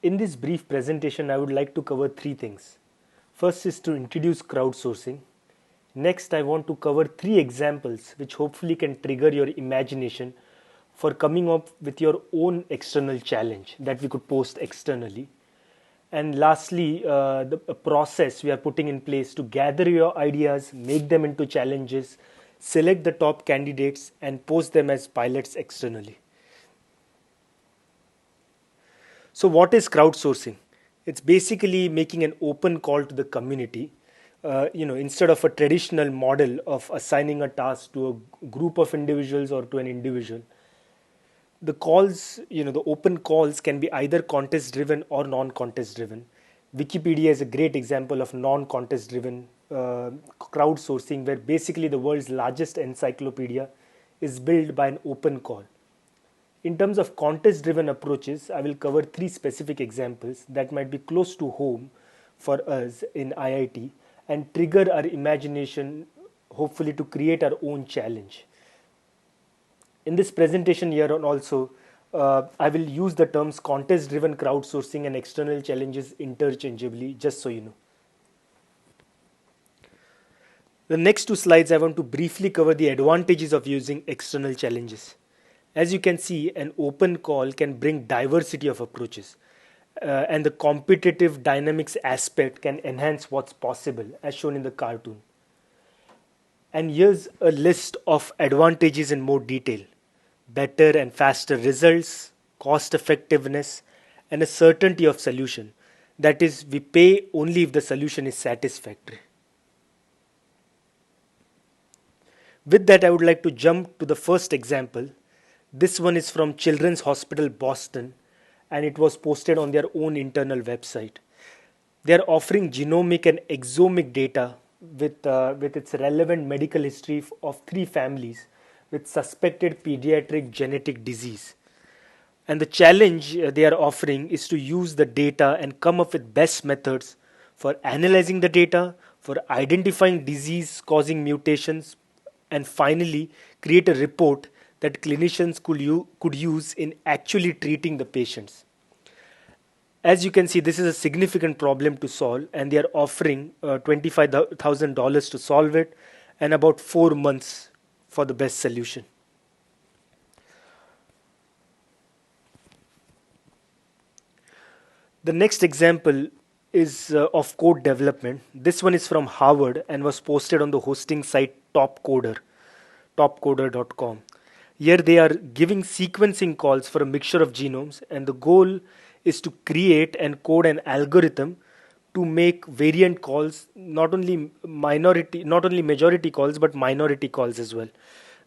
In this brief presentation, I would like to cover three things. First is to introduce crowdsourcing. Next, I want to cover three examples which hopefully can trigger your imagination for coming up with your own external challenge that we could post externally. And lastly, a process we are putting in place to gather your ideas, make them into challenges, select the top candidates, and post them as pilots externally. So, what is crowdsourcing? It's basically making an open call to the community. Instead of a traditional model of assigning a task to a group of individuals or to an individual, the open calls can be either contest driven or non contest driven. Wikipedia is a great example of non contest driven crowdsourcing, where basically the world's largest encyclopedia is built by an open call. In terms of contest driven approaches, I will cover three specific examples that might be close to home for us in IIT and trigger our imagination, hopefully, to create our own challenge. In this presentation here on also, I will use the terms contest driven crowdsourcing and external challenges interchangeably, just so you know. The next two slides, I want to briefly cover the advantages of using external challenges. As you can see, an open call can bring diversity of approaches, and the competitive dynamics aspect can enhance what's possible, as shown in the cartoon. And here's a list of advantages in more detail: better and faster results, cost effectiveness, and a certainty of solution. That is, we pay only if the solution is satisfactory. With that, I would like to jump to the first example. This one is from Children's Hospital Boston, and it was posted on their own internal website. They are offering genomic and exomic data with its relevant medical history of three families with suspected pediatric genetic disease. And the challenge they are offering is to use the data and come up with best methods for analyzing the data, for identifying disease causing mutations, and finally create a report that clinicians could use in actually treating the patients. As you can see, this is a significant problem to solve, and they are offering $25,000 to solve it and about 4 months for the best solution. The next example is of code development. This one is from Harvard and was posted on the hosting site topcoder.com. Here they are giving sequencing calls for a mixture of genomes, and the goal is to create and code an algorithm to make variant calls, not only majority calls, but minority calls as well.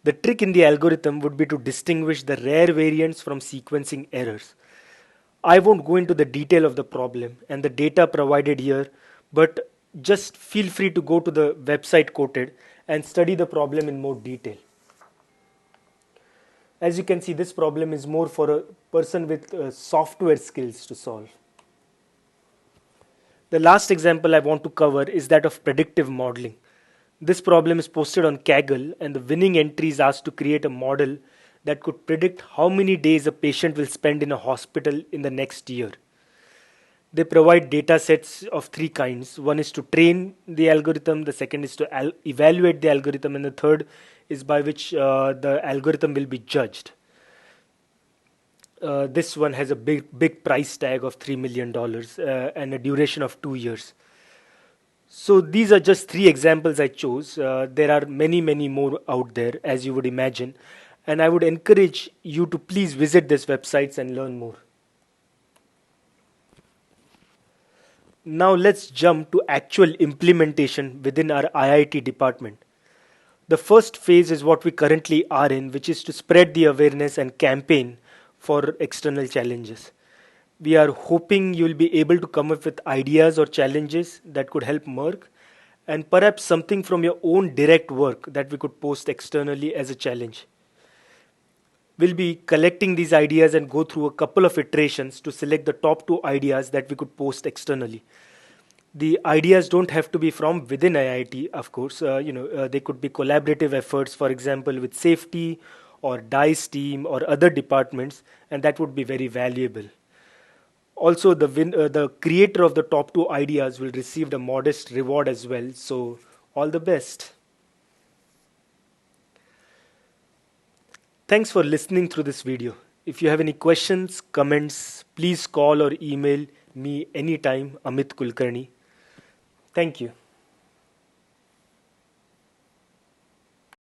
The trick in the algorithm would be to distinguish the rare variants from sequencing errors. I won't go into the detail of the problem and the data provided here, but just feel free to go to the website quoted and study the problem in more detail. As you can see, this problem is more for a person with software skills to solve. The last example I want to cover is that of predictive modeling. This problem is posted on Kaggle, and the winning entry is asked to create a model that could predict how many days a patient will spend in a hospital in the next year. They provide data sets of three kinds. One is to train the algorithm, the second is to evaluate the algorithm, and the third is by which the algorithm will be judged. This one has a big price tag of $3 million and a duration of 2 years. So these are just three examples I chose. There are many more out there, as you would imagine, and I would encourage you to please visit these websites and learn more. Now let's jump to actual implementation within our IIT department. The first phase is what we currently are in, which is to spread the awareness and campaign for external challenges. We are hoping you will be able to come up with ideas or challenges that could help Merck, and perhaps something from your own direct work that we could post externally as a challenge. We'll be collecting these ideas and go through a couple of iterations to select the top 2 ideas that we could post externally. The ideas don't have to be from within IIT, of course. They could be collaborative efforts, for example, with safety or DICE team or other departments, and that would be very valuable. Also, the creator of the top two ideas will receive a modest reward as well. So, all the best. Thanks for listening through this video. If you have any questions, comments, please call or email me anytime, Amit Kulkarni. Thank you.